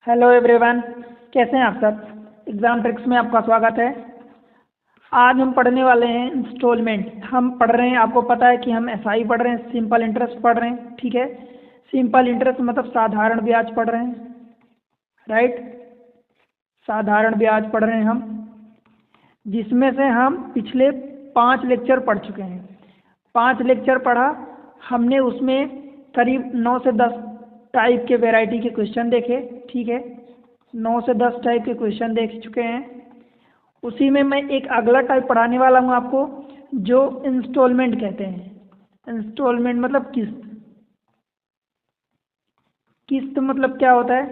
Hello everyone, कैसे हैं आप सब। एग्ज़ाम ट्रिक्स में आपका स्वागत है। आज हम पढ़ने वाले हैं इंस्टॉलमेंट। हम पढ़ रहे हैं, आपको पता है कि हम एसआई पढ़ रहे हैं, सिंपल इंटरेस्ट पढ़ रहे हैं। ठीक है, सिंपल इंटरेस्ट मतलब साधारण ब्याज पढ़ रहे हैं, राइट। साधारण ब्याज पढ़ रहे हैं हम, जिसमें से हम पिछले 5 लेक्चर पढ़ चुके हैं। 5 लेक्चर पढ़ा हमने, उसमें करीब 9 से 10 टाइप के वैरायटी के क्वेश्चन देखे। ठीक है, 9 से 10 टाइप के क्वेश्चन देख चुके हैं। उसी में मैं एक अगला टाइप पढ़ाने वाला हूँ आपको, जो इंस्टॉलमेंट कहते हैं। इंस्टॉलमेंट मतलब किस्त। किस्त मतलब क्या होता है,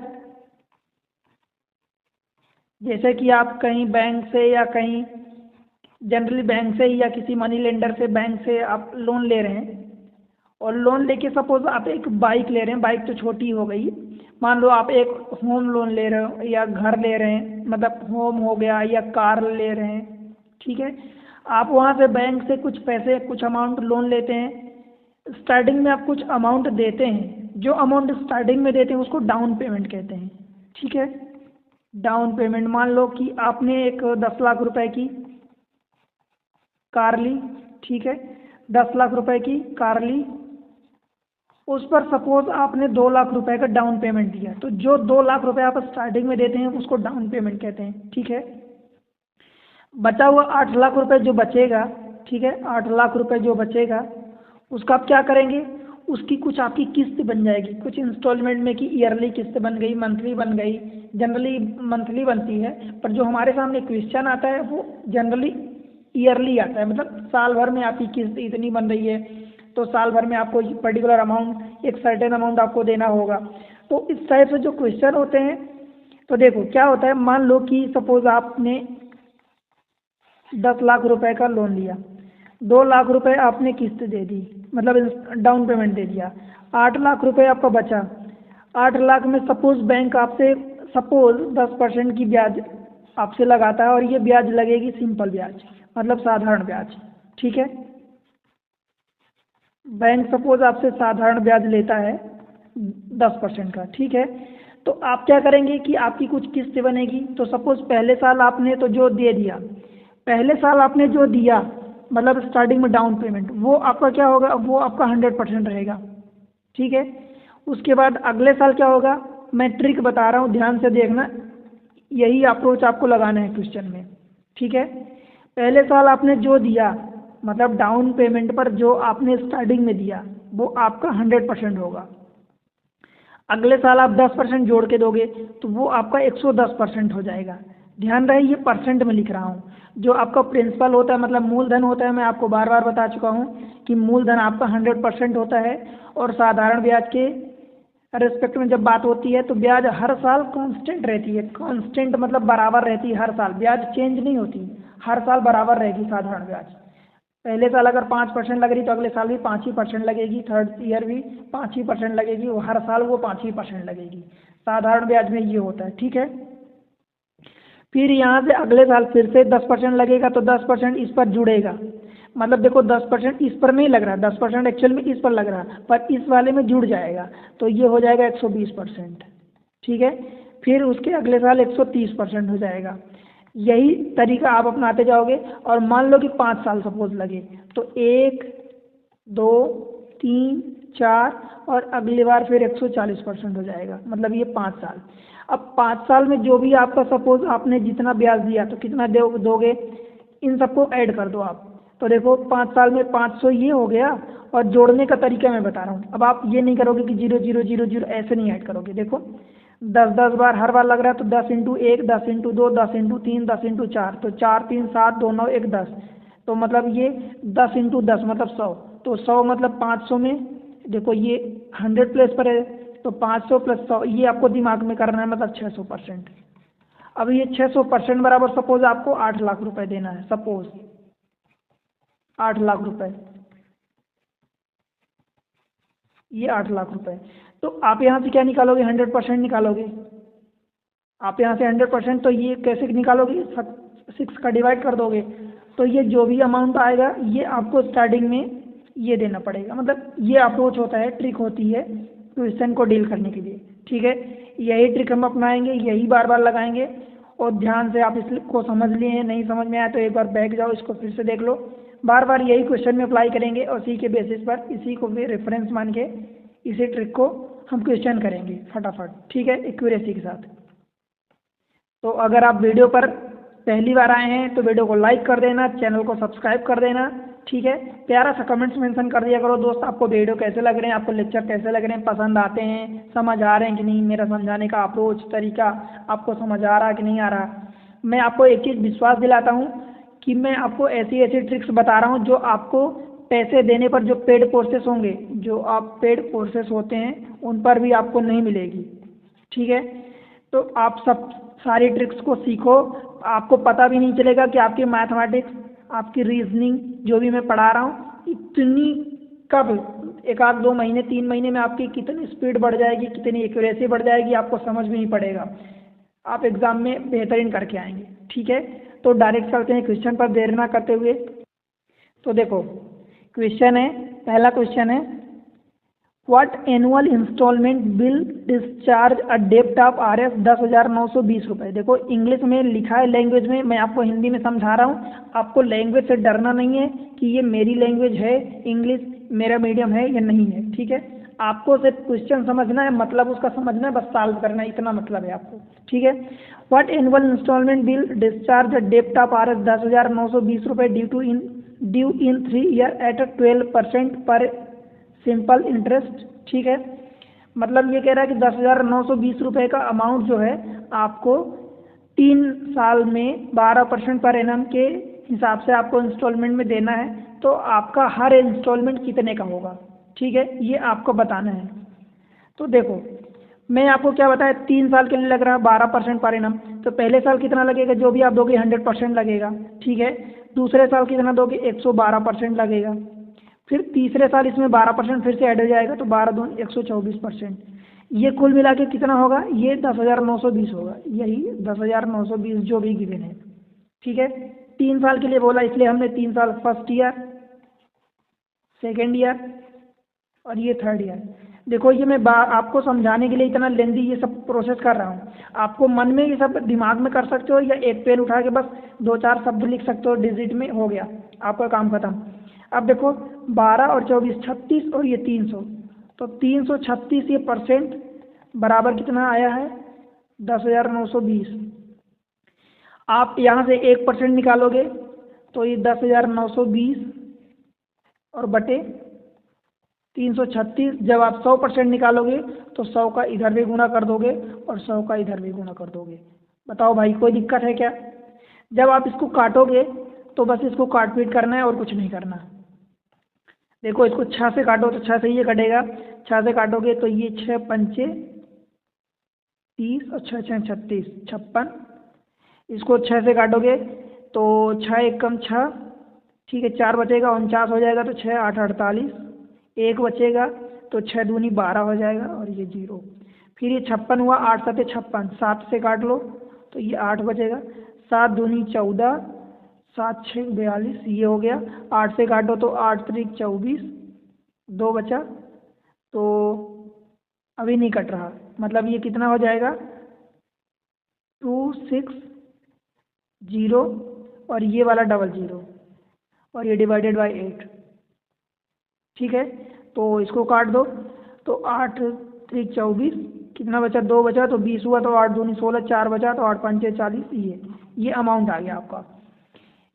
जैसे कि आप कहीं बैंक से या कहीं जनरली बैंक से या किसी मनी लेंडर से, बैंक से आप लोन ले रहे हैं, और लोन लेके सपोज आप एक बाइक ले रहे हैं। बाइक तो छोटी हो गई, मान लो आप एक होम लोन ले रहे हो या घर ले रहे हैं, मतलब होम हो गया या कार ले रहे हैं। ठीक है, आप वहाँ से बैंक से कुछ पैसे, कुछ अमाउंट लोन लेते हैं। स्टार्टिंग में आप कुछ अमाउंट देते हैं, जो अमाउंट स्टार्टिंग में देते हैं उसको डाउन पेमेंट कहते हैं। ठीक है, डाउन पेमेंट मान लो कि आपने एक 10 लाख रुपए की कार ली। ठीक है, 10 लाख रुपए की कार ली, उस पर सपोज आपने 2 लाख रुपए का डाउन पेमेंट दिया, तो जो 2 लाख रुपए आप स्टार्टिंग में देते हैं उसको डाउन पेमेंट कहते हैं। ठीक है, बचा हुआ 8 लाख रुपए जो बचेगा, ठीक है, 8 लाख रुपए जो बचेगा उसका आप क्या करेंगे, उसकी कुछ आपकी किस्त बन जाएगी। कुछ इंस्टॉलमेंट में कि ईयरली किस्त बन गई, मंथली बन गई। जनरली मंथली बनती है, पर जो हमारे सामने क्वेश्चन आता है वो जनरली ईयरली आता है, मतलब साल भर में आपकी किस्त इतनी बन रही है, तो साल भर में आपको पर्टिकुलर अमाउंट, एक सर्टेन अमाउंट आपको देना होगा। तो इस टाइप से जो क्वेश्चन होते हैं, तो देखो क्या होता है, मान लो कि सपोज आपने 10 लाख रुपए का लोन लिया, 2 लाख रुपए आपने किस्त दे दी, मतलब डाउन पेमेंट दे दिया, 8 लाख रुपए आपका बचा। 8 लाख में सपोज बैंक आपसे सपोज 10% की ब्याज आपसे लगाता है, और ये ब्याज लगेगी सिंपल ब्याज, मतलब साधारण ब्याज। ठीक है, बैंक सपोज आपसे साधारण ब्याज लेता है 10% का। ठीक है, तो आप क्या करेंगे कि आपकी कुछ किस्त बनेगी। तो सपोज पहले साल आपने तो जो दे दिया, पहले साल आपने जो दिया मतलब स्टार्टिंग में डाउन पेमेंट, वो आपका क्या होगा, वो आपका 100% रहेगा। ठीक है, उसके बाद अगले साल क्या होगा, मैं ट्रिक बता रहा हूँ, ध्यान से देखना, यही अप्रोच आपको लगाना है क्वेश्चन में। ठीक है, पहले साल आपने जो दिया, मतलब डाउन पेमेंट पर जो आपने स्टार्टिंग में दिया, वो आपका 100% होगा। अगले साल आप 10% जोड़ के दोगे, तो वो आपका 110% हो जाएगा। ध्यान रहे ये परसेंट में लिख रहा हूँ। जो आपका प्रिंसिपल होता है, मतलब मूलधन होता है, मैं आपको बार बार बता चुका हूँ कि मूलधन आपका 100% होता है, और साधारण ब्याज के रेस्पेक्ट में जब बात होती है तो ब्याज हर साल कांस्टेंट रहती है। कांस्टेंट मतलब बराबर रहती है, हर साल ब्याज चेंज नहीं होती, हर साल बराबर रहेगी साधारण ब्याज। पहले साल अगर 5% लग रही तो अगले साल भी 5% लगेगी, थर्ड ईयर भी 5% लगेगी, वो हर साल वो 5% लगेगी। साधारण ब्याज में ये होता है। ठीक है, फिर यहाँ से अगले साल फिर से 10% लगेगा, तो 10% इस पर जुड़ेगा, मतलब देखो 10% इस पर नहीं लग रहा, 10% एक्चुअल में इस पर लग रहा, पर इस वाले में जुड़ जाएगा, तो ये हो जाएगा 120%। ठीक है, फिर उसके अगले साल 130% हो जाएगा। यही तरीका आप अपनाते जाओगे, और मान लो कि 5 साल सपोज लगे, तो 1 2 3 4 और अगली बार फिर 140% हो जाएगा, मतलब ये 5 साल। अब 5 साल में जो भी आपका सपोज आपने जितना ब्याज दिया, तो कितना दोगे, इन सबको ऐड कर दो आप। तो देखो 5 साल में 500 ये हो गया, और जोड़ने का तरीका मैं बता रहा हूँ। अब आप ये नहीं करोगे कि 0 0 0 0 ऐसे नहीं ऐड करोगे। देखो 10 बार हर बार लग रहा है, तो 10 इंटू 1, 10 इंटू 2, 10 इंटू 3, 10 इंटू 4, तो 4 3 7 2 9 1 10, तो मतलब ये 10 इंटू 10 मतलब 100, तो 100 मतलब 500 में देखो ये 100 प्लेस पर है, तो 500 प्लस 100 ये आपको दिमाग में करना है, मतलब 600%। अब ये 600% बराबर सपोज आपको 8 लाख रुपए देना है, सपोज 8 लाख रुपए, ये 8 लाख रुपए। तो आप यहाँ से क्या निकालोगे, 100% निकालोगे। आप यहाँ से 100%, तो ये कैसे निकालोगे, 6 का डिवाइड कर दोगे, तो ये जो भी अमाउंट आएगा ये आपको स्टार्टिंग में ये देना पड़ेगा। मतलब ये अप्रोच होता है, ट्रिक होती है क्वेश्चन को डील करने के लिए। ठीक है, यही ट्रिक हम अपनाएंगे, यही बार बार लगाएंगे। और ध्यान से आप इसको समझ लिए हैं, नहीं समझ में आया तो एक बार बैक जाओ, इसको फिर से देख लो। बार बार यही क्वेश्चन में अप्लाई करेंगे और इसी के बेसिस पर, इसी को भी रेफरेंस मान के इसी ट्रिक को हम क्वेश्चन करेंगे फटाफट, ठीक है, एक्यूरेसी के साथ। तो अगर आप वीडियो पर पहली बार आए हैं तो वीडियो को लाइक कर देना, चैनल को सब्सक्राइब कर देना, ठीक है। प्यारा सा कमेंट्स मेंशन कर दिया करो दोस्त, आपको वीडियो कैसे लग रहे हैं, आपको लेक्चर कैसे लग रहे हैं, पसंद आते हैं, समझ आ रहे हैं कि नहीं, मेरा समझाने का अप्रोच तरीका आपको समझ आ रहा कि नहीं आ रहा। मैं आपको एक चीज़ विश्वास दिलाता हूँ कि मैं आपको ऐसी ऐसी ट्रिक्स बता रहा हूँ जो आपको पैसे देने पर, जो पेड कोर्सेस होंगे, जो आप पेड कोर्सेस होते हैं उन पर भी आपको नहीं मिलेगी, ठीक है। तो आप सब सारी ट्रिक्स को सीखो, आपको पता भी नहीं चलेगा कि आपकी मैथमेटिक्स, आपकी रीजनिंग जो भी मैं पढ़ा रहा हूँ इतनी कब एक आध 2 महीने 3 महीने में आपकी कितनी स्पीड बढ़ जाएगी, कितनी एक्यूरेसी बढ़ जाएगी, आपको समझ भी नहीं पड़ेगा। आप एग्ज़ाम में बेहतरीन करके आएंगे, ठीक है। तो डायरेक्ट चलते हैं क्वेश्चन पर देर ना करते हुए। तो देखो क्वेश्चन है, पहला क्वेश्चन है, what annual instalment will discharge a डेप्ट ऑफ RS 10,920 रुपये। देखो इंग्लिश में लिखा है, लैंग्वेज में, मैं आपको हिंदी में समझा रहा हूँ। आपको लैंग्वेज से डरना नहीं है कि ये मेरी लैंग्वेज है, इंग्लिश मेरा मीडियम है या नहीं है, ठीक है। आपको सिर्फ क्वेश्चन समझना है, मतलब उसका समझना है, बस सॉल्व करना है, इतना मतलब है आपको, ठीक है। What annual instalment will discharge a डेप्ट ऑफ RS 10,920 रुपये ड्यू इन 3 ईयर एट 12% पर सिंपल इंटरेस्ट, ठीक है। मतलब ये कह रहा है कि 10,920 रुपये का अमाउंट जो है आपको 3 साल में 12% पर एनम के हिसाब से आपको इंस्टॉलमेंट में देना है। तो आपका हर इंस्टॉलमेंट कितने का होगा, ठीक है, ये आपको बताना है। तो देखो मैं आपको क्या बताया, 3 साल के लिए लग रहा है 12% पर एनम। तो पहले साल कितना लगेगा, जो भी आप दोगे 100% लगेगा, ठीक है। दूसरे साल कितना दोगे, 112% लगेगा। फिर तीसरे साल इसमें 12% फिर से ऐड हो जाएगा, तो 12 दूनी 124%। ये कुल मिला के कितना होगा, ये 10,920 होगा, यही 10,920 जो भी गिवन है, ठीक है। 3 साल के लिए बोला इसलिए हमने 3 साल, फर्स्ट ईयर, सेकेंड ईयर और ये थर्ड ईयर। देखो ये मैं आपको समझाने के लिए इतना लेंदी ये सब प्रोसेस कर रहा हूँ। आपको मन में ये सब दिमाग में कर सकते हो या एक पेन उठा के बस 2-4 शब्द लिख सकते हो, डिजिट में हो गया आपका काम खत्म। अब देखो 12 और 24 36 और ये 300, तो 336 ये परसेंट बराबर कितना आया है, 10,920। आप यहाँ से 1% निकालोगे तो ये 10,920 और बटे 336। जब आप 100% निकालोगे तो 100 का इधर भी गुणा कर दोगे और 100 का इधर भी गुणा कर दोगे। बताओ भाई कोई दिक्कत है क्या? जब आप इसको काटोगे तो बस इसको काट पीट करना है और कुछ नहीं करना। देखो इसको 6 से काटो तो 6 से ये कटेगा, 6 से काटोगे तो ये 6 पंचे 30 और 6 6 36 56। इसको 6 से काटोगे तो 6 एक कम 6, ठीक है, 4 बचेगा 49 हो जाएगा, तो 6 8 48, 1 बचेगा तो 6 दूनी 12 हो जाएगा और ये 0। फिर ये 56 हुआ, 8 7 56, 7 से काट लो तो ये 8 बचेगा, 7 दूनी 14, 7 6 42, ये हो गया। 8 से काटो तो 8 3 24, 2 बचा, तो अभी नहीं कट रहा, मतलब ये कितना हो जाएगा 2 6 0 और ये वाला 00 और ये डिवाइडेड बाय 8, ठीक है। तो इसको काट दो तो 8 3 24, कितना बचा 2 बचा, तो 20 हुआ, तो 8 दूनी 16, 4 बचा तो 8 5 40, ये अमाउंट आ गया आपका।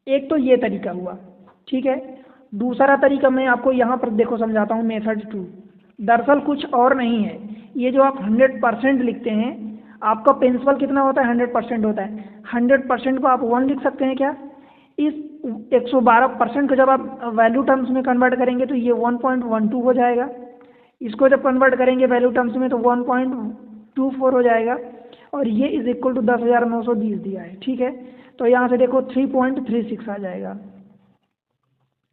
एक तो ये तरीका हुआ, ठीक है। दूसरा तरीका मैं आपको यहाँ पर देखो समझाता हूँ, मेथड 2। दरअसल कुछ और नहीं है, ये जो आप 100% लिखते हैं, आपका प्रिंसिपल कितना होता है 100% होता है। 100% को आप 1 लिख सकते हैं क्या? इस 112% को जब आप वैल्यू टर्म्स में कन्वर्ट करेंगे तो ये 1.12 हो जाएगा। इसको जब कन्वर्ट करेंगे वैल्यू टर्म्स में तो 1.24 हो जाएगा और ये इज इक्वल टू 10,920 दिया है, ठीक है। तो यहाँ से देखो 3.36 आ जाएगा,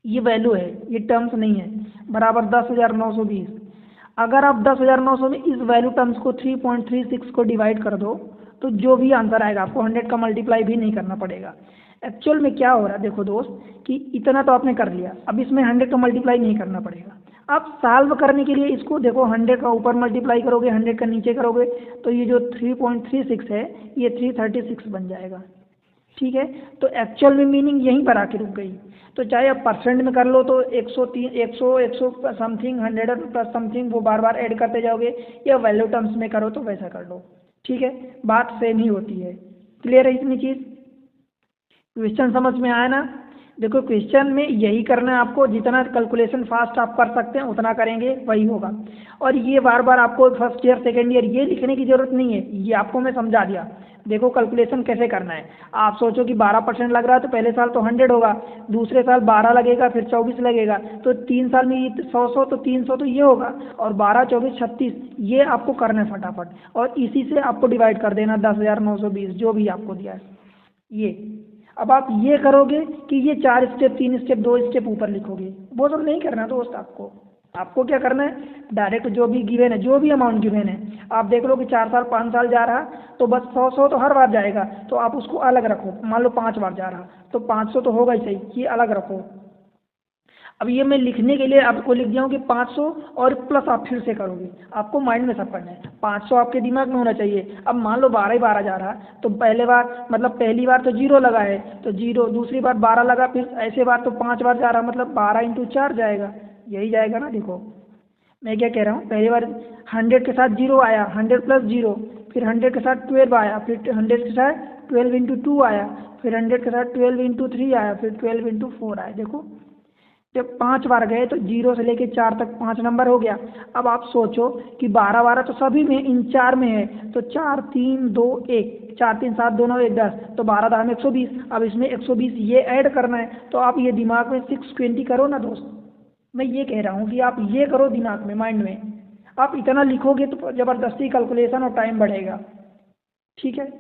ये वैल्यू है, ये टर्म्स नहीं है, बराबर 10,920। अगर आप 10,900 में इस वैल्यू टर्म्स को 3.36 को डिवाइड कर दो तो जो भी आंसर आएगा आपको 100 का मल्टीप्लाई भी नहीं करना पड़ेगा। एक्चुअल में क्या हो रहा है देखो दोस्त, कि इतना तो आपने कर लिया, अब इसमें 100 का मल्टीप्लाई नहीं करना पड़ेगा। आप सॉल्व करने के लिए इसको देखो 100 का ऊपर मल्टीप्लाई करोगे, 100 का नीचे करोगे, तो ये जो 3.36 है ये 336 बन जाएगा। ठीक है, तो एक्चुअल में मीनिंग यहीं पर आके रुक गई। तो चाहे आप परसेंट में कर लो तो 103 100 समथिंग 100 प्लस समथिंग वो बार बार ऐड करते जाओगे, या वैल्यू टर्म्स में करो तो वैसा कर लो। ठीक है, बात सेम ही होती है। क्लियर है इतनी चीज़? क्वेश्चन समझ में आया ना? देखो क्वेश्चन में यही करना है आपको, जितना कैलकुलेशन फास्ट आप कर सकते हैं उतना करेंगे वही होगा। और ये बार बार आपको फर्स्ट ईयर सेकेंड ईयर ये लिखने की जरूरत नहीं है, ये आपको मैं समझा दिया। देखो कैलकुलेशन कैसे करना है। आप सोचो कि 12% लग रहा है तो पहले साल तो 100 होगा, दूसरे साल 12 लगेगा, फिर 24 लगेगा, तो 3 साल में 100 तो 300 तो ये होगा, और 12 24 36 ये आपको करना है फटाफट, और इसी से आपको डिवाइड कर देना 10,920 जो भी आपको दिया है ये। अब आप ये करोगे कि ये 4 स्टेप 3 स्टेप 2 स्टेप ऊपर लिखोगे, वो सब नहीं करना दोस्त। आपको क्या करना है, डायरेक्ट जो भी गिवन है, जो भी अमाउंट गिवन है, आप देख लो कि 4 साल 5 साल जा रहा तो बस 100 तो हर बार जाएगा, तो आप उसको अलग रखो। मान लो 5 बार जा रहा तो 500 तो होगा ही सही, ये अलग रखो। अब ये मैं लिखने के लिए आपको लिख दिया हूँ कि 500 और प्लस आप फिर से करोगे, आपको माइंड में सब करना है। 500 आपके दिमाग में होना चाहिए। अब मान लो 12 ही 12 जा रहा तो पहले बार मतलब पहली बार तो 0 लगा है तो 0, दूसरी बार 12 लगा, फिर ऐसे बार तो 5 बार जा रहा, मतलब 12 × 4 जाएगा, यही जाएगा ना। देखो मैं क्या कह रहा हूँ, पहली बार 100 के साथ 0 आया, 100 + 0, फिर 100 के साथ 12 आया, फिर 100 के साथ 12 × 2 आया, फिर 100 के साथ 12 × 3 आया, फिर 12 × 4 आया। देखो जब 5 बार गए तो 0 से लेके 4 तक 5 नंबर हो गया। अब आप सोचो कि 12 12 तो सभी में, इन 4 में है, तो 4 3 2 1, 4 3 7 2 9 1 10, तो 12 दाम 120। अब इसमें 120 ये ऐड करना है, तो आप ये दिमाग में 620 करो ना दोस्त। मैं ये कह रहा हूँ कि आप ये करो दिमाग में, माइंड में। आप इतना लिखोगे तो ज़बरदस्ती कैलकुलेशन और टाइम बढ़ेगा। ठीक है,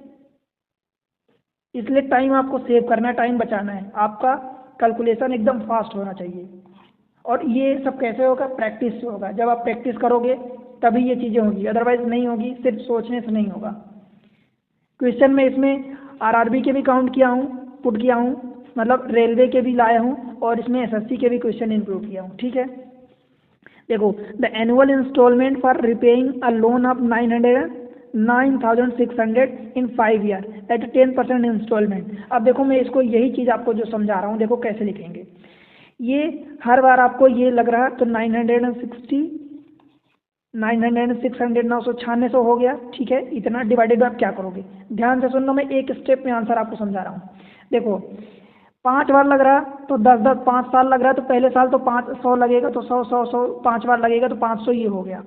इसलिए टाइम आपको सेव करना है, टाइम बचाना है, आपका कैलकुलेशन एकदम फास्ट होना चाहिए। और ये सब कैसे होगा, प्रैक्टिस से होगा। जब आप प्रैक्टिस करोगे तभी ये चीज़ें होगी, अदरवाइज नहीं होगी, सिर्फ सोचने से नहीं होगा। क्वेश्चन में इसमें आरआरबी के भी काउंट किया हूँ, पुट किया हूँ, मतलब रेलवे के भी लाया हूँ, और इसमें एसएससी के भी क्वेश्चन इंक्लूड किया हूँ। ठीक है, देखो the annual instalment for repaying a loan of 9,600 in 5 year at 10% instalment. अब देखो मैं इसको यही चीज़ आपको जो समझा रहा हूँ, देखो कैसे लिखेंगे। ये हर बार आपको ये लग रहा तो 960 900 600 996 हो गया। ठीक है, इतना डिवाइडेड आप क्या करोगे, ध्यान से सुनना, मैं एक स्टेप में आंसर आपको समझा रहा हूँ। देखो 5 बार लग रहा तो 10 10, 5 साल लग रहा तो पहले साल तो 500 लगेगा, तो 100 100 100 5 बार लगेगा तो 500 ये हो गया।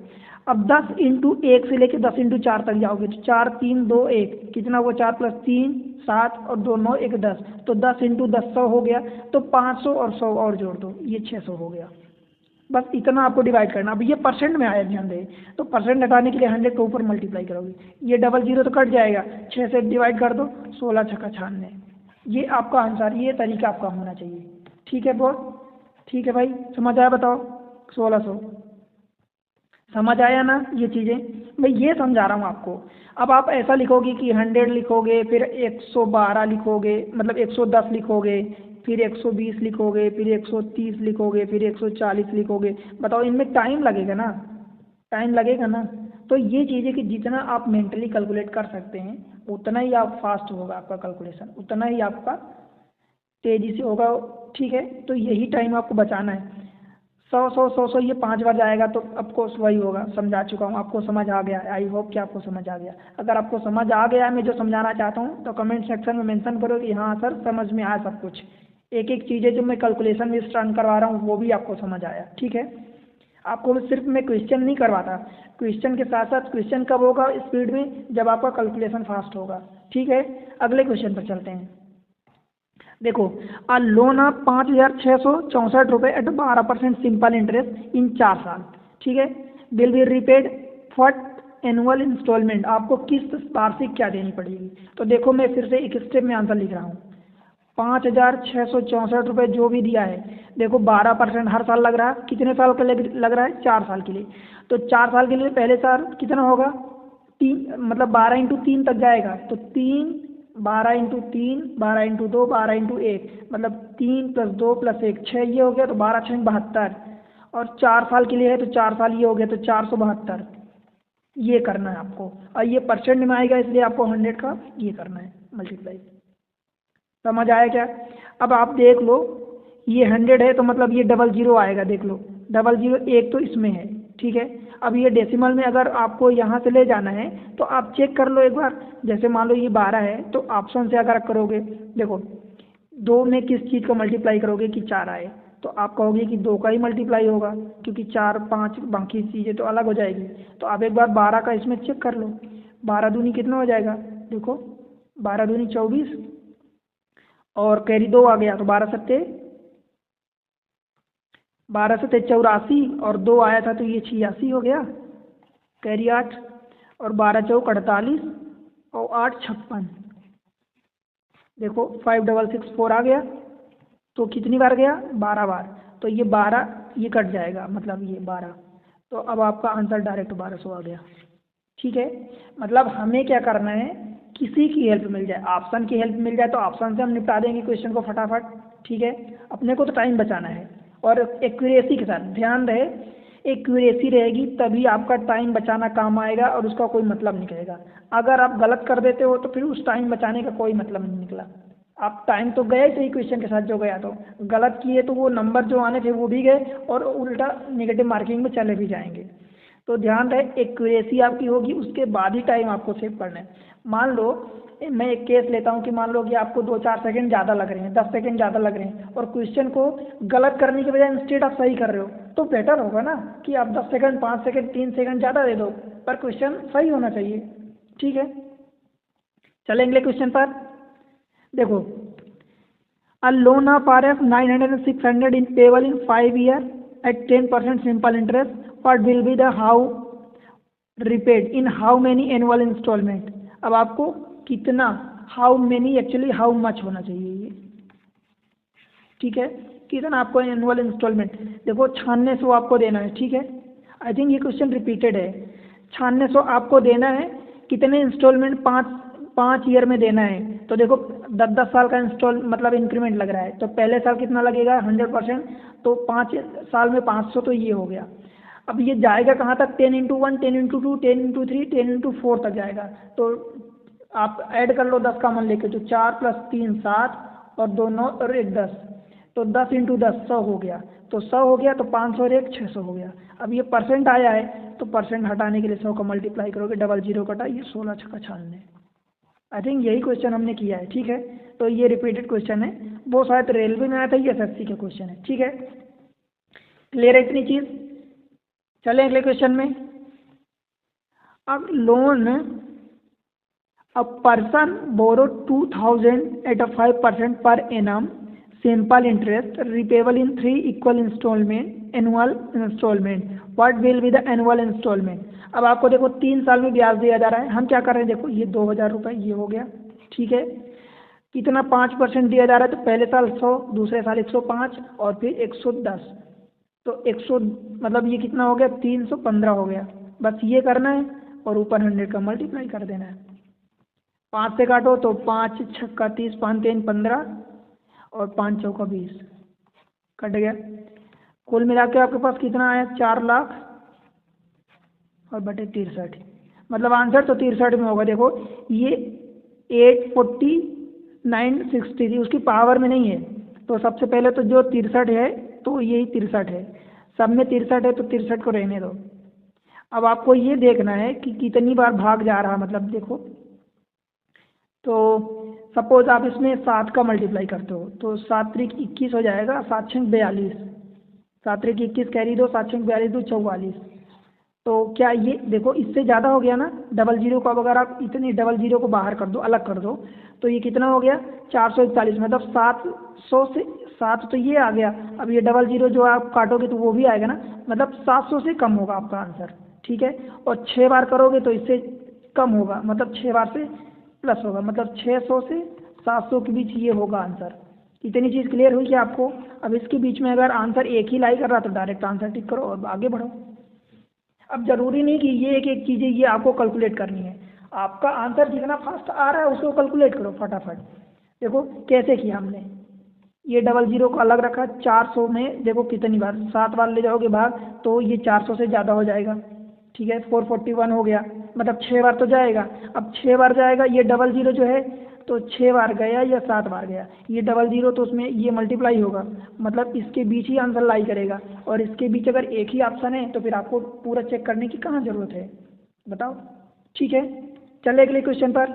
अब 10 × 1 से लेके 10 × 4 तक जाओगे तो 4 3 2 1 कितना हुआ, 4 + 3 7 और 2 9 1 10, तो 10 × 10 100 हो गया, तो 500 और 100 और जोड़ दो, ये 600 हो गया। बस इतना आपको डिवाइड करना। अब ये परसेंट में आया, ध्यान दे, तो परसेंट हटाने के लिए 100 के ऊपर मल्टीप्लाई करोगे, ये डबल 0 तो कट जाएगा, 6 से डिवाइड कर दो, 16 छक्का 96। ये आपका आंसर, ये तरीका आपका होना चाहिए। ठीक है बॉस, ठीक है भाई, समझ आया? बताओ 1600 समझ आया ना? ये चीज़ें मैं ये समझा रहा हूँ आपको। अब आप ऐसा लिखोगे कि 100 लिखोगे, फिर 112 लिखोगे, मतलब 110 लिखोगे, फिर 120 लिखोगे, फिर 130 लिखोगे, फिर 140 लिखोगे। बताओ इनमें टाइम लगेगा ना, टाइम लगेगा ना। तो ये चीज़ है कि जितना आप मेंटली कैलकुलेट कर सकते हैं उतना ही आप फास्ट होगा आपका कैलकुलेशन, उतना ही आपका तेज़ी से होगा। ठीक है, तो यही टाइम आपको बचाना है। 100 ये 5 बार जाएगा तो आपको वही होगा। समझा चुका हूँ, आपको समझ आ गया। आई होप कि आपको समझ आ गया। अगर आपको समझ आ गया मैं जो समझाना चाहता हूँ तो कमेंट सेक्शन में मेंशन करो कि हाँ सर समझ में आया सब कुछ। एक एक चीज़ें जो मैं कैलकुलेशन में स्टार्ट करवा रहा हूँ वो भी आपको समझ आया। ठीक है, आपको सिर्फ मैं क्वेश्चन नहीं करवाता, क्वेश्चन के साथ साथ क्वेश्चन कब होगा स्पीड में, जब आपका कैलकुलेशन फास्ट होगा। ठीक है, अगले क्वेश्चन पर चलते हैं। देखो अ लोन ऑफ 5,664 रुपये एट 12% सिंपल इंटरेस्ट इन 4 साल। ठीक है, will be repaid for annual instalment. आपको किस्त वार्षिक क्या देनी पड़ेगी। तो देखो मैं फिर से एक स्टेप में आंसर लिख रहा हूँ। 5,664 रुपये जो भी दिया है, देखो 12% हर साल लग रहा है। कितने साल के लिए लग रहा है, 4 साल के लिए। तो 4 साल के लिए पहले साल कितना होगा, 3, मतलब 12 × 3 तक जाएगा, तो 3 12 × 3 12 × 2 12 × 1, मतलब 3 + 2 + 1 6, ये हो गया, तो 12 × 6 = 72। और 4 साल के लिए है तो 4 साल ये हो गया तो 472, ये करना है आपको। और ये परसेंट में आएगा इसलिए आपको 100 का ये करना है मल्टीप्लाई। समझ आया क्या? अब आप देख लो ये 100 है तो मतलब ये डबल जीरो आएगा, देख लो डबल जीरो एक तो इसमें है, ठीक है। अब ये डेसिमल में अगर आपको यहाँ से ले जाना है तो आप चेक कर लो एक बार, जैसे मान लो ये 12 है तो ऑप्शन से अगर करोगे, देखो 2 में किस चीज़ का मल्टीप्लाई करोगे कि 4 आए, तो आप कहोगे कि 2 का ही मल्टीप्लाई होगा क्योंकि 4 5 बाकी चीज़ें तो अलग हो जाएगी। तो आप एक बार 12 का इसमें चेक कर लो, 12 दूनी कितना हो जाएगा, देखो 12 दूनी 24 और कैरी 2 आ गया तो 12 सत्ते 84 और 2 आया था तो ये 86 हो गया, कैरी 8 और 12 चौक 48 और 8 56, देखो 5664 आ गया तो कितनी बार गया, 12 बार। तो ये 12 ये कट जाएगा मतलब ये 12, तो अब आपका आंसर डायरेक्ट 1200 आ गया, ठीक है। मतलब हमें क्या करना है, किसी की हेल्प मिल जाए, ऑप्शन की हेल्प मिल जाए तो ऑप्शन से हम निपटा देंगे क्वेश्चन को फटाफट, ठीक है। अपने को तो टाइम बचाना है और एक्यूरेसी के साथ, ध्यान रहे एक्यूरेसी रहेगी तभी आपका टाइम बचाना काम आएगा और उसका कोई मतलब निकलेगा। अगर आप गलत कर देते हो तो फिर उस टाइम बचाने का कोई मतलब नहीं निकला। आप टाइम तो गए सही क्वेश्चन के साथ जो गया, तो गलत किए तो वो नंबर जो आने थे वो भी गए और उल्टा नेगेटिव मार्किंग में चले भी जाएंगे। तो ध्यान रहे एक्यूरेसी आपकी होगी उसके बाद ही टाइम आपको सेव करना है। मान लो मैं एक केस लेता हूँ कि मान लो कि आपको 2-4 सेकंड ज़्यादा लग रहे हैं, 10 सेकंड ज़्यादा लग रहे हैं और क्वेश्चन को गलत करने के बजाय इंस्टेड आप सही कर रहे हो, तो बेटर होगा ना कि आप 10 सेकंड 5 सेकंड 3 सेकंड ज़्यादा दे दो पर क्वेश्चन सही होना चाहिए, ठीक है। चलें अगले क्वेश्चन पर। देखो a loan of RF 900-600 in payable in 5 years at 10% simple interest, what will be the how repaid in how many annual installment? अब आपको कितना, how many actually how much होना चाहिए ये, ठीक है, कितना आपको एनुअल इंस्टॉलमेंट, देखो 9600 आपको देना है, ठीक है। आई थिंक ये क्वेश्चन रिपीटेड है, 9600 आपको देना है, कितने इंस्टॉलमेंट 5 ईयर में देना है, तो देखो 10-10 साल का इंस्टॉल मतलब इंक्रीमेंट लग रहा है, तो पहले साल कितना लगेगा 100%, तो 5 साल में 500, तो ये हो गया। अब ये जाएगा कहाँ तक, 10x1 10x2 10x3 10x4 तक जाएगा, तो आप ऐड कर लो 10 का मन लेके, तो 4 + 3 7 और 2 9 और 1 10, तो 10 × 10 100 हो गया, तो 100 हो गया तो 500 और 1 600 हो गया। अब ये परसेंट आया है तो परसेंट हटाने के लिए 100 का मल्टीप्लाई करोगे, डबल जीरो कटा, ये 16 छक्का 96। आई थिंक यही क्वेश्चन हमने किया है, ठीक है। तो ये रिपीटेड क्वेश्चन है, वो शायद रेलवे में आया था, ये एसएससी का क्वेश्चन है, ठीक है। क्लियर है इतनी चीज़? चलें अगले क्वेश्चन में। अब loan a person borrow 2000 at a 5% per annum simple interest repayable in 3 equal installment annual installment, what will be the annual installment? अब आपको देखो 3 साल में ब्याज दिया जा रहा है, हम क्या कर रहे हैं, देखो ये 2000 रुपये ये हो गया, ठीक है। कितना 5% दिया जा रहा है, तो पहले साल 100 दूसरे साल 105 और फिर 110, तो 100 मतलब ये कितना हो गया 315 हो गया। बस ये करना है और ऊपर 100 का मल्टीप्लाई कर देना है, 5 से काटो तो 5 छक्का 30 5 3 15 और 5 चौका 20 कट गया। कुल मिला के आपके पास कितना आया 4 लाख और बटे 63, मतलब आंसर तो 63 में होगा। देखो ये 84960 थी, उसकी पावर में नहीं है, तो सबसे पहले तो जो 63 है तो यही 63 है, सब में 63 है तो 63 को रहने दो। अब आपको ये देखना है कि कितनी बार भाग जा रहा, मतलब देखो तो सपोज आप इसमें 7 का मल्टीप्लाई करते हो तो 7 × 21 हो जाएगा, 7 × 42, 7 × 21 कैरी 2, 7 × 42 2 44, तो क्या ये देखो इससे ज़्यादा हो गया ना, डबल जीरो को अब अगर आप इतनी डबल जीरो को बाहर कर दो अलग कर दो तो ये कितना हो गया 441, मतलब 700 से 7 तो ये आ गया। अब ये डबल जीरो जो आप काटोगे तो वो भी आएगा ना, मतलब 700 से कम होगा आपका आंसर, ठीक है। और 6 बार करोगे तो इससे कम होगा, मतलब 6 बार से प्लस होगा, मतलब 600 से 700 के बीच ये होगा आंसर। इतनी चीज़ क्लियर हुई कि आपको? अब इसके बीच में अगर आंसर एक ही लाई कर रहा तो डायरेक्ट आंसर टिक करो और आगे बढ़ो। अब जरूरी नहीं कि ये एक एक चीज़ें ये आपको कैलकुलेट करनी है, आपका आंसर जितना फास्ट आ रहा है उसको कैलकुलेट करो फटाफट। देखो कैसे किया हमने, ये 00 को अलग रखा, 400 में देखो कितनी बार, 7 बार ले जाओगे भाग तो ये 400 से ज़्यादा हो जाएगा, ठीक है। 441 हो गया, मतलब 6 बार तो जाएगा। अब 6 बार जाएगा, ये 00 जो है तो 6 बार गया या 7 बार गया, ये 00 तो उसमें ये मल्टीप्लाई होगा, मतलब इसके बीच ही आंसर लाई करेगा। और इसके बीच अगर एक ही ऑप्शन है तो फिर आपको पूरा चेक करने की कहाँ ज़रूरत है, बताओ, ठीक है। चले अगले क्वेश्चन पर।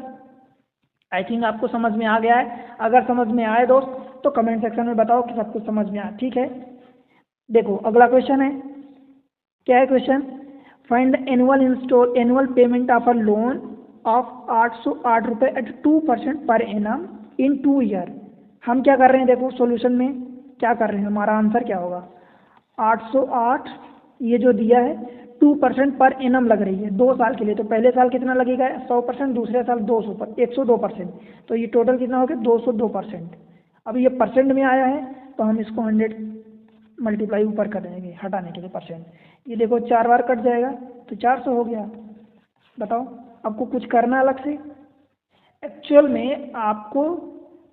आई थिंक आपको समझ में आ गया है। अगर समझ में आए दोस्त तो कमेंट सेक्शन में बताओ कि सब कुछ समझ में आया, ठीक है। देखो अगला क्वेश्चन है, क्या है question, find the annual payment of a loan of 808 रुपये एट 2% पर एनम इन 2 ईयर। हम क्या कर रहे हैं, देखो सॉल्यूशन में क्या कर रहे हैं, हमारा आंसर क्या होगा, 808 ये जो दिया है 2% पर एनम लग रही है 2 साल के लिए, तो पहले साल कितना लगेगा 100%, दूसरे साल 102%, तो ये टोटल कितना हो गया 202%। अब ये परसेंट में आया है तो हम इसको 100 मल्टीप्लाई ऊपर कर देंगे हटाने के लिए परसेंट, ये देखो 4 बार कट जाएगा तो 400 हो गया। बताओ आपको कुछ करना अलग से, एक्चुअल में आपको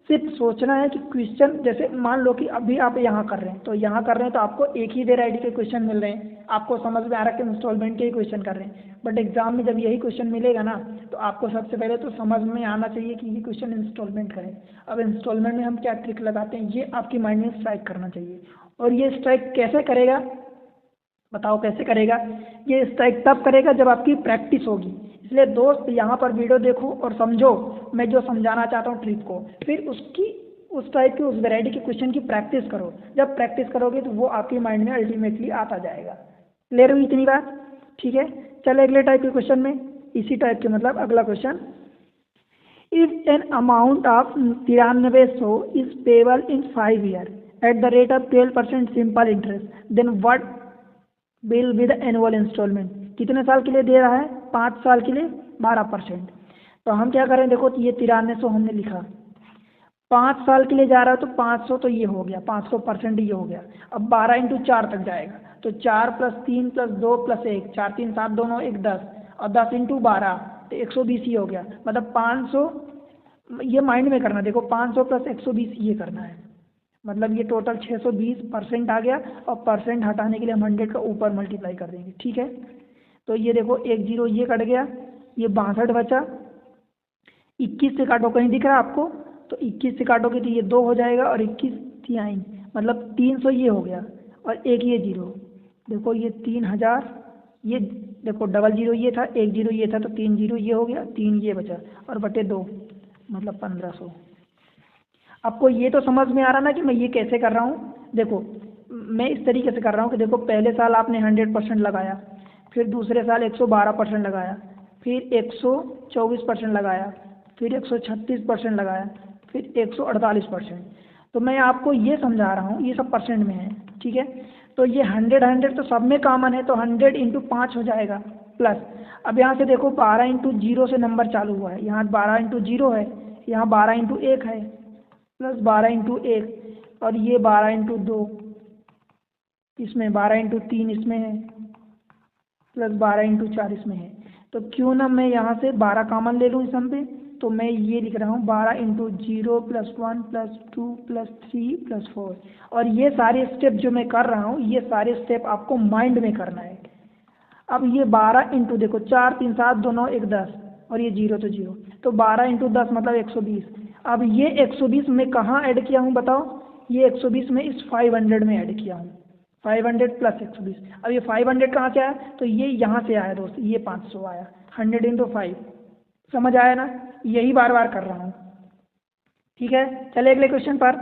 सिर्फ सोचना है कि क्वेश्चन, जैसे मान लो कि अभी आप यहाँ कर रहे हैं तो यहाँ कर रहे हैं तो आपको एक ही वेराइटी के क्वेश्चन मिल रहे हैं, आपको समझ में आ रहा है कि इंस्टॉलमेंट के ही क्वेश्चन कर रहे हैं, बट एग्जाम में जब यही क्वेश्चन मिलेगा ना तो आपको सबसे पहले तो समझ में आना चाहिए कि ये क्वेश्चन इंस्टॉलमेंट का है। अब इंस्टॉलमेंट में हम क्या ट्रिक लगाते हैं ये आपकी माइंड में स्ट्राइक करना चाहिए, और ये स्ट्राइक कैसे करेगा, बताओ कैसे करेगा, ये स्ट्राइक तब करेगा जब आपकी प्रैक्टिस होगी। इसलिए दोस्त यहाँ पर वीडियो देखो और समझो मैं जो समझाना चाहता हूँ ट्रिक को, फिर उस टाइप की उस वैरायटी के क्वेश्चन की प्रैक्टिस करो, जब प्रैक्टिस करोगे तो वो आपकी माइंड में अल्टीमेटली आता जाएगा। क्लियर हुई इतनी बात, ठीक है। चले अगले टाइप के क्वेश्चन में, इसी टाइप के मतलब अगला question, if an amount of 9300 is payable in 5 year at the rate of 12% simple interest then what will with annual instalment. कितने साल के लिए दे रहा है, 5 साल के लिए 12%। तो हम क्या करें, देखो ये 9300 हमने लिखा, 5 साल के लिए जा रहा है तो 500 तो ये हो गया, 500% ये हो गया। अब 12 इंटू 4 तक जाएगा तो 4 + 3 + 2 + 1, 4 3 7 दोनों 1 10, और 10 इंटू 12 तो 120 ही हो गया, मतलब 500, ये माइंड में करना, देखो 500 + 120 ये करना है, मतलब ये टोटल 620% आ गया, और परसेंट हटाने के लिए हम 100 का ऊपर मल्टीप्लाई कर देंगे, ठीक है। तो ये देखो 1 0 ये कट गया, ये 62 बचा, 21 से काटो, कहीं दिख रहा है आपको, तो 21 से काटोगे तो ये 2 हो जाएगा, और 21 3 मतलब 300 ये हो गया, और एक ये 0, देखो ये 3000, ये देखो 00 ये था, 1 0 ये था, तो 3 0 ये हो गया, 3 ये बचा, और बटे 2 मतलब 1500। आपको ये तो समझ में आ रहा ना कि मैं ये कैसे कर रहा हूँ, देखो मैं इस तरीके से कर रहा हूँ कि देखो पहले साल आपने 100% लगाया, फिर दूसरे साल 112% लगाया, फिर 124% लगाया, फिर 136% लगाया, फिर 148%। तो मैं आपको ये समझा रहा हूँ, ये सब परसेंट में है, ठीक है। तो ये 100 तो सब में कॉमन है, तो 100 इंटू 5 हो जाएगा प्लस, अब यहाँ से देखो 12 इंटू 0 से नंबर चालू हुआ है, यहाँ 12 इंटू 0 है, यहाँ 12 इंटू 1 है, प्लस 12 इंटू 1, और ये 12 इंटू 2 इसमें, 12 इंटू 3 इसमें है, प्लस 12 इंटू 4 इसमें है। तो क्यों ना मैं यहाँ से 12 कॉमन ले लूँ इस सम पे, तो मैं ये लिख रहा हूँ 12 इंटू 0 + 1 + 2 + 3 + 4, और ये सारे स्टेप जो मैं कर रहा हूँ ये सारे स्टेप आपको माइंड में करना है। अब ये 12 इंटू देखो 4 3 7 दोनों 1 10, और ये 0 तो 0, तो 12 इंटू 10 मतलब 120। अब ये 120 में कहाँ ऐड किया हूँ बताओ, ये 120 में इस 500 में ऐड किया हूँ, 500 + 120। अब ये 500 कहाँ से आया, तो ये यहाँ से आया दोस्त, ये 500 आया, 100 इंटू 5, समझ आया ना, यही बार बार कर रहा हूँ, ठीक है। चले अगले क्वेश्चन पर,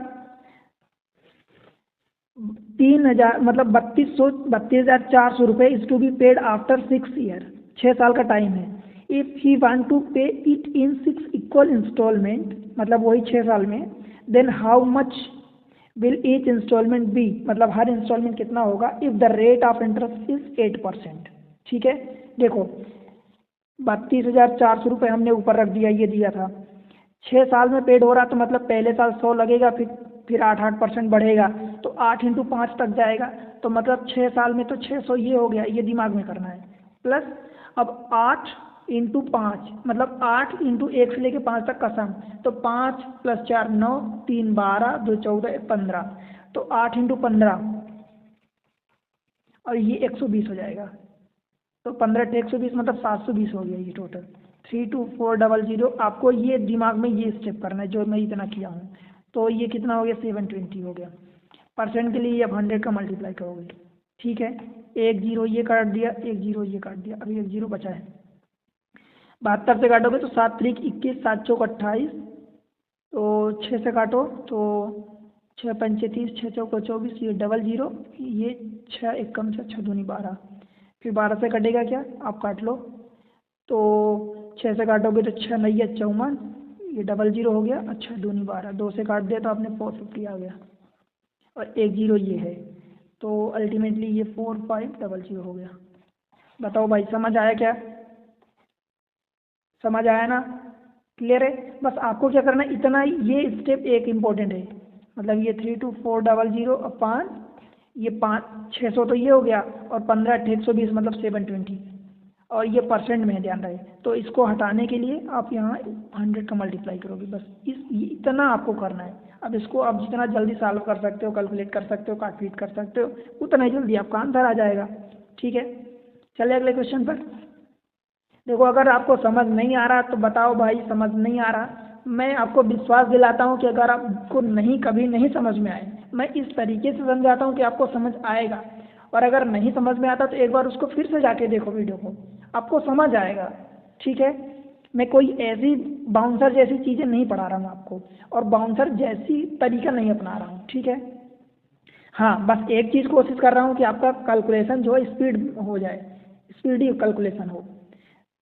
3000 मतलब 32,400 रुपये is to be paid after 6 year, 6 साल का टाइम है। If he want to pay it in 6 equal instalment, मतलब वही 6 साल में, then how much will each instalment be, मतलब हर इंस्टॉलमेंट कितना होगा, if the rate of interest is 8%, ठीक है। देखो 32,400 रुपये हमने ऊपर रख दिया, ये दिया था, 6 साल में पेड हो रहा, तो मतलब पहले साल 100 लगेगा, फिर 8% बढ़ेगा, तो 8 इंटू 5 तक जाएगा, तो मतलब 6 साल में तो 600 ये हो गया, ये दिमाग में करना है, प्लस अब 8 इंटू 5, मतलब 8 इंटू 1 से लेके 5 तक का सम। तो 5 + 4 9, 3 12, 2 14, 15। तो 8 इंटू 15 और ये 120 हो जाएगा। तो 15 × 120 मतलब 720 हो गया ये टोटल। 32400। आपको ये दिमाग में ये स्टेप करना है जो मैं इतना किया हूँ। तो ये कितना हो गया, 720 हो गया। परसेंट के लिए अब 100 का मल्टीप्लाई करोगे, ठीक है। एक जीरो ये काट दिया, एक जीरो ये काट दिया, अभी एक जीरो बचा है। 72 से काटोगे तो 7 × 21, 7 × 28, तो 6 से काटो तो 6 × 5 = 30, 6 × 4 = 24, ये डबल जीरो, ये 6 1 कम से 6 दूनी 12। फिर 12 से कटेगा क्या, आप काट लो। तो 6 से काटोगे तो 6 9 = 54, ये डबल जीरो हो गया। अच्छा 2 × 12, 2 से काट दिया तो आपने 450 आ गया, और एक जीरो ये है। तो अल्टीमेटली ये 4500 हो गया। बताओ भाई समझ आया क्या, समझ आया ना, क्लियर है। बस आपको क्या करना है, इतना ही, ये स्टेप एक इम्पोर्टेंट है। मतलब ये 32400 अपान ये 600 तो ये हो गया, और 15 × 120 मतलब 720, और ये परसेंट में ध्यान रहे। तो इसको हटाने के लिए आप यहाँ 100 का मल्टीप्लाई करोगे, बस इतना आपको करना है। अब इसको आप जितना जल्दी सॉल्व कर सकते हो, कैलकुलेट कर सकते हो, काट पीट कर सकते हो, उतना ही जल्दी आपका आंसर आ जाएगा, ठीक है। चलिए अगले क्वेश्चन पर। देखो अगर आपको समझ नहीं आ रहा तो बताओ भाई समझ नहीं आ रहा। मैं आपको विश्वास दिलाता हूँ कि अगर आपको कभी नहीं समझ में आए, मैं इस तरीके से समझाता हूँ कि आपको समझ आएगा। और अगर नहीं समझ में आता तो एक बार उसको फिर से जाके देखो वीडियो को, आपको समझ आएगा, ठीक है। मैं कोई ऐसी बाउंसर जैसी चीज़ें नहीं पढ़ा रहा हूँ आपको, और बाउंसर जैसी तरीका नहीं अपना रहा हूँ, ठीक है। हाँ बस एक चीज़ कोशिश कर रहा हूँ कि आपका कैलकुलेशन जो है स्पीड हो जाए, स्पीडी कैलकुलेशन हो,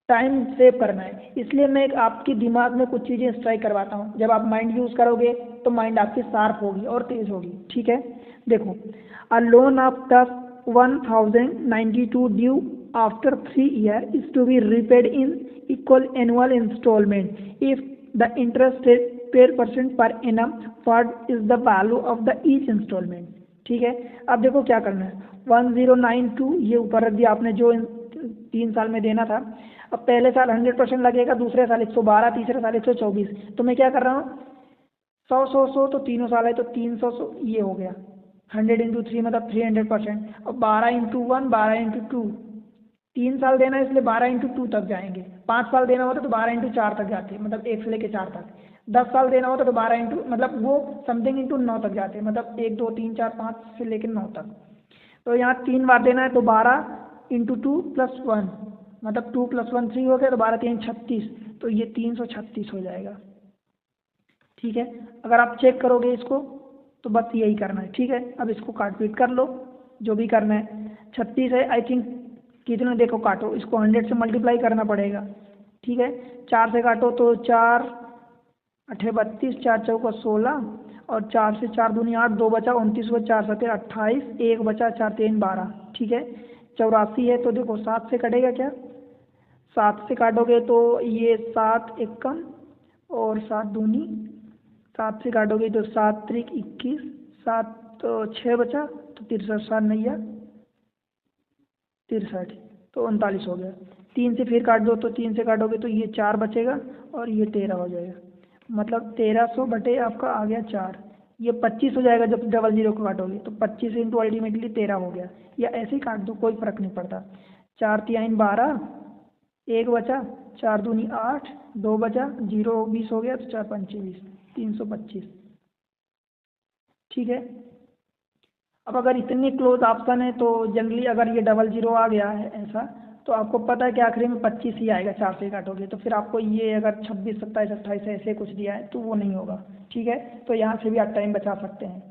टाइम सेव करना है। इसलिए मैं आपके दिमाग में कुछ चीज़ें स्ट्राइक करवाता हूँ। जब आप माइंड यूज़ करोगे तो माइंड आपकी शार्प होगी और तेज़ होगी, ठीक है। देखो, a loan of 1092 due after 3 years is to be repaid in equal annual installment if the interest rate % per annum, what is the value of the each installment, ठीक है। अब देखो क्या करना है, 1092 ये ऊपर रख दिया आपने जो 3 साल में देना था। अब पहले साल 100% लगेगा, दूसरे साल 112, तीसरे साल 124। तो मैं क्या कर रहा हूँ, 100 100 100 तो तीनों साल है तो 300 ये हो गया। 100 × 3 मतलब 300%। और 12 × 1 12 × 2, 3 साल देना है इसलिए 12 × 2 तक जाएंगे। 5 साल देना होता तो 12 × 4 तक जाते, मतलब 1 से लेके 4 तक। 10 साल देना होता तो 12 मतलब वो समथिंग इंटू 9 तक जाते, मतलब 1 2 3 4 5 से लेकर 9 तक। तो यहाँ 3 बार देना है तो 12 × 2 + 1 मतलब 2 + 1 3 हो गया, तो 12 3 36, तो ये 336 हो जाएगा, ठीक है। अगर आप चेक करोगे इसको तो बस यही करना है, ठीक है। अब इसको काट पीट कर लो, जो भी करना है। 36 है आई थिंक, कितने देखो काटो, इसको 100 से मल्टीप्लाई करना पड़ेगा, ठीक है। 4 से काटो तो 4 8 32, 4 चौका 16, और 4 से 4 दूनी 8, 2 बचा 29 हुआ, 4 7 28, 1 बचा, 4 3 12, ठीक है। 84 है तो देखो 7 से कटेगा क्या, 7 से काटोगे तो ये 7 1 कम और 7 दूनी, 7 से काटोगे तो 7 3 21, 7 तो 6 बचा, तो 63, 7 9 63, तो 39 हो गया। 3 से फिर काट दो तो 3 से काटोगे तो ये 4 बचेगा और ये 13 हो जाएगा, मतलब 1300 बटे आपका आ गया 4। ये 25 हो जाएगा जब डबल जीरो को काटोगे, तो 25 इंटू अल्टीमेटली 13 हो गया, या ऐसे ही काट दो कोई फर्क नहीं पड़ता। 4 3 12, 1 बचा, 4 दूनी 8, 2 बचा, 0 20 हो गया, तो 4 5 20, 325, ठीक है। अब अगर इतने क्लोज ऑप्शन है तो जनरली अगर ये डबल जीरो आ गया है ऐसा, तो आपको पता है कि आखिरी में 25 ही आएगा, 4 से काटोगे तो फिर आपको ये अगर 26 27 28 ऐसे कुछ दिया है तो वो नहीं होगा, ठीक है। तो यहाँ से भी आप टाइम बचा सकते हैं।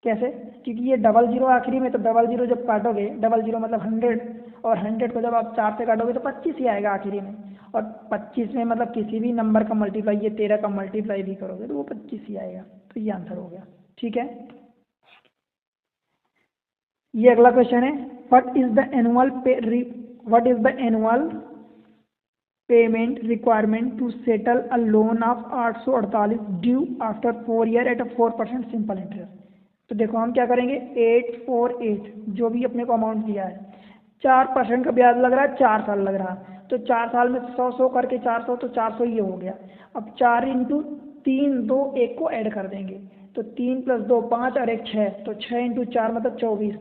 कैसे, क्योंकि ये डबल जीरो आखिरी में, तो डबल जीरो जब काटोगे, डबल जीरो मतलब 100, और 100 को जब आप 4 से काटोगे तो 25 ही आएगा आखिरी में, और 25 में मतलब किसी भी नंबर का मल्टीप्लाई, ये 13 का मल्टीप्लाई भी करोगे तो वो 25 ही आएगा, तो ये आंसर हो गया, ठीक है। ये अगला क्वेश्चन है, what is the annual payment requirement to settle a loan of 848 due after 4 years at a 4% simple interest. तो देखो हम क्या करेंगे, 848 जो भी अपने को अमाउंट दिया है, 4% का ब्याज लग रहा है, 4 साल लग रहा है, तो 4 साल में 100 करके 400, तो 400 ये हो गया। अब 4 इंटू 3 2 1 को ऐड कर देंगे, तो 3 + 2 5 और 1 6, तो 6 इंटू 4 मतलब 24,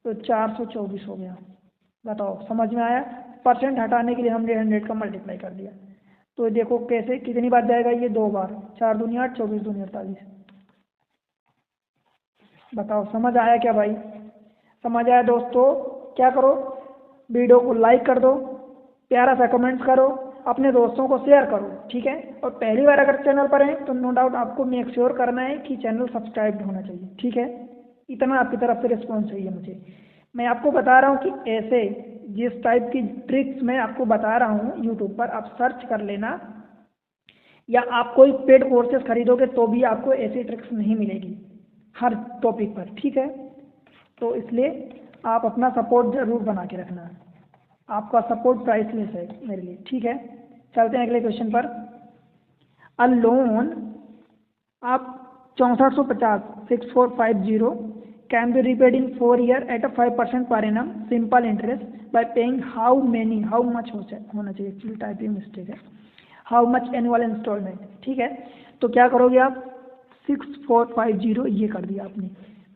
तो 424 हो गया। बताओ समझ में आया? परसेंट हटाने के लिए हमने 100 का मल्टीप्लाई कर दिया। तो देखो कैसे, कितनी बार जाएगा ये, 2 बार, 4 दूनी 8, 24 दूनी 48। बताओ समझ आया क्या भाई? समझ आया दोस्तों? क्या करो, वीडियो को लाइक कर दो, प्यारा सा कमेंट्स करो, अपने दोस्तों को शेयर करो, ठीक है? और पहली बार अगर चैनल पर हैं तो नो डाउट आपको मेक श्योर करना है कि चैनल सब्सक्राइब होना चाहिए, ठीक है? इतना आपकी तरफ से रिस्पॉन्स चाहिए मुझे। मैं आपको बता रहा हूँ कि ऐसे जिस टाइप की ट्रिक्स मैं आपको बता रहा हूँ यूट्यूब पर आप सर्च कर लेना, या आप कोई पेड कोर्सेज खरीदोगे तो भी आपको ऐसी ट्रिक्स नहीं मिलेगी हर टॉपिक पर, ठीक है? तो इसलिए आप अपना सपोर्ट ज़रूर बना के रखना, आपका सपोर्ट प्राइसलेस है मेरे लिए, ठीक है? चलते हैं अगले क्वेश्चन पर। अ लोन आप 6450 6450 can be repaid in 4 year at a 5% per annum simple interest by paying how much होना चाहिए, एक्चुअली टाइपिंग मिस्टेक है, हाउ मच एनुअल इंस्टॉलमेंट, ठीक है? तो क्या करोगे आप, 6450 ये कर दिया आपने,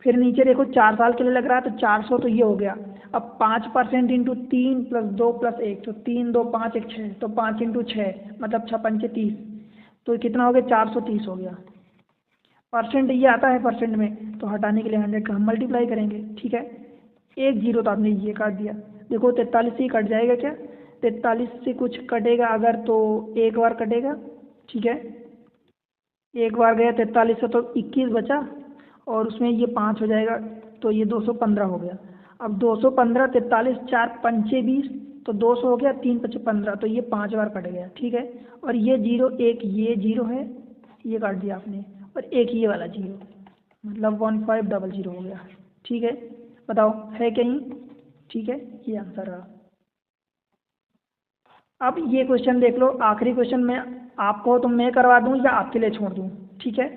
फिर नीचे देखो 4 साल के लिए लग रहा है तो 400, तो ये हो गया। अब 5% इंटू 3 + 2 + 1, तो 3 2 5 1 6, तो 5 इंटू 6 मतलब 6 पंचे 30, तो कितना हो गया, 430 हो गया। परसेंट ये आता है परसेंट में, तो हटाने के लिए 100 का हम मल्टीप्लाई करेंगे, ठीक है? 1 0 तो आपने ये काट दिया, देखो 43 से ही कट जाएगा क्या, 43 से कुछ कटेगा अगर तो एक बार कटेगा, ठीक है? एक बार गया 43 से, तो 21 बचा, और उसमें ये 5 हो जाएगा, तो ये 215 हो गया। अब 215 43 4 पंचे 20, तो 200 हो गया, 3 5 15, तो ये 5 बार कट गया, ठीक है? और ये 0 एक ये 0 है, ये काट दिया आपने, और एक ये वाला 0, मतलब 1500 हो गया, ठीक है? बताओ है कहीं, ठीक है? ये आंसर रहा। अब ये क्वेश्चन देख लो, आखिरी क्वेश्चन में आपको तो मैं करवा दूं या आपके लिए छोड़ दूं, ठीक है?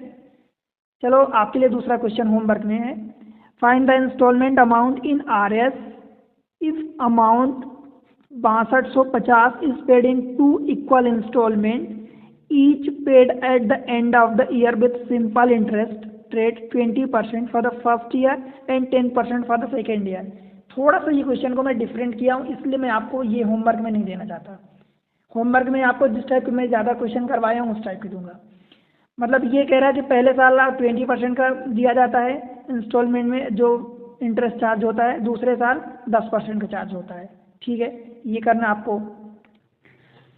चलो आपके लिए दूसरा क्वेश्चन होमवर्क में है, find the instalment amount in RS if amount 6250 is paid in 2 equal instalment each paid at the end of the year with simple interest rate 20% for the first year and 10% for the second year. थोड़ा सा ये question को मैं different किया हूँ, इसलिए मैं आपको ये होमवर्क में नहीं देना चाहता। होमवर्क में आपको जिस टाइप के मैं ज़्यादा क्वेश्चन करवाया हूँ उस टाइप के दूंगा। मतलब ये कह रहा है कि पहले साल 20% का दिया जाता है इंस्टॉलमेंट में जो इंटरेस्ट चार्ज होता है, दूसरे साल 10% का चार्ज होता है, ठीक है? ये करना आपको।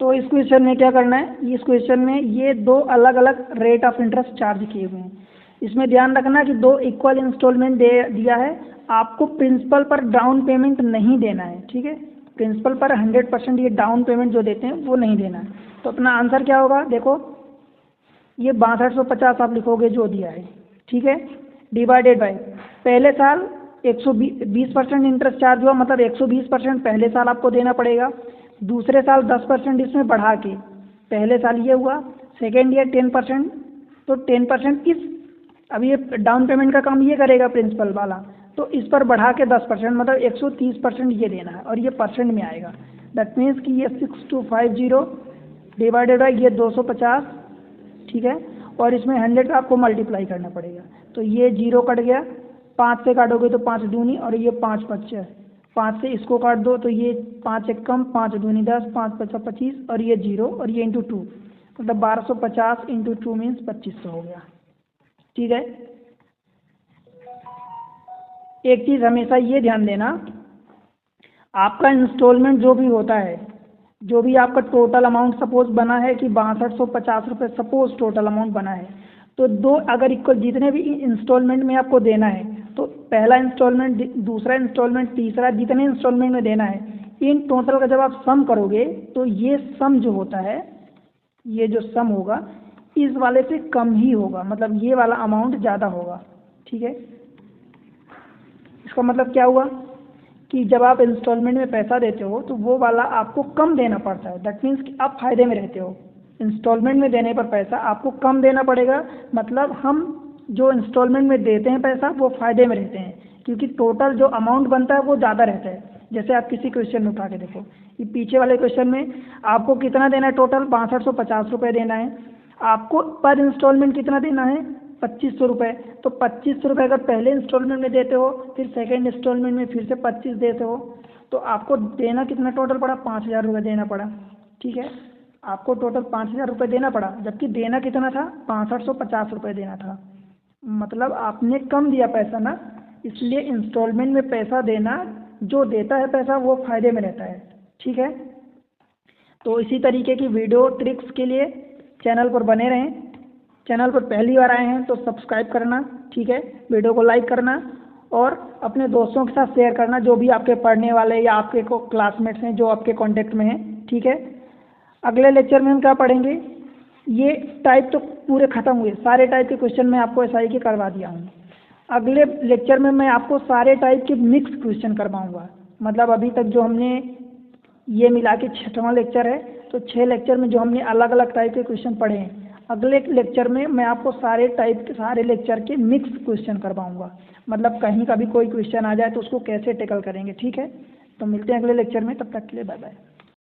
तो इस क्वेश्चन में क्या करना है, इस क्वेश्चन में ये 2 अलग अलग रेट ऑफ इंटरेस्ट चार्ज किए हुए हैं। इसमें ध्यान रखना कि 2 इक्वल इंस्टॉलमेंट दिया है, आपको प्रिंसिपल पर डाउन पेमेंट नहीं देना है, ठीक है? प्रिंसिपल पर 100% ये डाउन पेमेंट जो देते हैं वो नहीं देना है। तो अपना आंसर क्या होगा, देखो ये 6250 आप लिखोगे जो दिया है, ठीक है? डिवाइडेड बाय पहले साल 120% इंटरेस्ट चार्ज हुआ, मतलब 120% पहले साल आपको देना पड़ेगा, दूसरे साल 10% इसमें बढ़ा के, पहले साल ये हुआ, सेकेंड ईयर 10%, तो 10% इस, अब ये डाउन पेमेंट का काम ये करेगा प्रिंसिपल वाला, तो इस पर बढ़ा के 10%, मतलब 130% ये देना है, और ये परसेंट में आएगा। दैट मीन्स कि ये 6250 डिवाइडेड बाई ये 250, ठीक है? और इसमें 100 का आपको मल्टीप्लाई करना पड़ेगा, तो ये 0 कट गया, 5 से काटोगे तो 5 दूनी, और ये 5 5 5 से इसको काट दो तो ये 5 1 कम, 5 दूनी 10, 5 5 25, और ये 0, और ये इंटू 2, मतलब 1250 इंटू 2 मीन्स 2500 हो गया, ठीक है? एक चीज़ हमेशा ये ध्यान देना, आपका इंस्टॉलमेंट जो भी होता है, जो भी आपका टोटल अमाउंट सपोज बना है कि 6250 रुपये सपोज टोटल अमाउंट बना है, तो 2 अगर इक्वल जितने भी इंस्टॉलमेंट में आपको देना है, तो पहला इंस्टॉलमेंट, दूसरा इंस्टॉलमेंट, तीसरा, जितने इंस्टॉलमेंट में देना है, इन टोटल का जब आप सम करोगे तो ये सम जो होता है, ये जो सम होगा इस वाले से कम ही होगा, मतलब ये वाला अमाउंट ज़्यादा होगा, ठीक है? इसका मतलब क्या हुआ कि जब आप इंस्टॉलमेंट में पैसा देते हो तो वो वाला आपको कम देना पड़ता है, दैट मीन्स कि आप फायदे में रहते हो। इंस्टॉलमेंट में देने पर पैसा आपको कम देना पड़ेगा, मतलब हम जो इंस्टॉलमेंट में देते हैं पैसा वो फ़ायदे में रहते हैं, क्योंकि टोटल जो अमाउंट बनता है वो ज़्यादा रहता है। जैसे आप किसी क्वेश्चन में उठा के देखो, ये पीछे वाले क्वेश्चन में आपको कितना देना है, टोटल 6250 रुपये देना है। आपको पर इंस्टॉलमेंट कितना देना है, 2500 रुपये। तो 2500 रुपये अगर पहले इंस्टॉलमेंट में देते हो, फिर सेकेंड इंस्टॉलमेंट में फिर से 25 देते हो, तो आपको देना कितना टोटल पड़ा, 5000 रुपये देना पड़ा। ठीक है, आपको टोटल 5000 रुपये देना पड़ा, जबकि देना कितना था, 6550 रुपये देना था। मतलब आपने कम दिया पैसा ना, इसलिए इंस्टॉलमेंट में पैसा देना, जो देता है पैसा वो फ़ायदे में रहता है। ठीक है, तो इसी तरीके की वीडियो ट्रिक्स के लिए चैनल पर बने रहें। चैनल पर पहली बार आए हैं तो सब्सक्राइब करना, ठीक है, वीडियो को लाइक करना और अपने दोस्तों के साथ शेयर करना, जो भी आपके पढ़ने वाले या आपके को क्लासमेट्स हैं जो आपके कांटेक्ट में हैं। ठीक है, अगले लेक्चर में हम क्या पढ़ेंगे, ये टाइप तो पूरे ख़त्म हुए, सारे टाइप के क्वेश्चन मैं आपको SI के करवा दिया हूँ। अगले लेक्चर में मैं आपको सारे टाइप के मिक्स क्वेश्चन करवाऊँगा। मतलब अभी तक जो हमने ये मिला के 6वां लेक्चर है, तो 6 लेक्चर में जो हमने अलग अलग टाइप के क्वेश्चन पढ़े हैं, अगले लेक्चर में मैं आपको सारे टाइप के सारे लेक्चर के मिक्स क्वेश्चन करवाऊँगा। मतलब कहीं का भी कोई क्वेश्चन आ जाए तो उसको कैसे टैकल करेंगे। ठीक है, तो मिलते हैं अगले लेक्चर में, तब तक के लिए बाय बाय।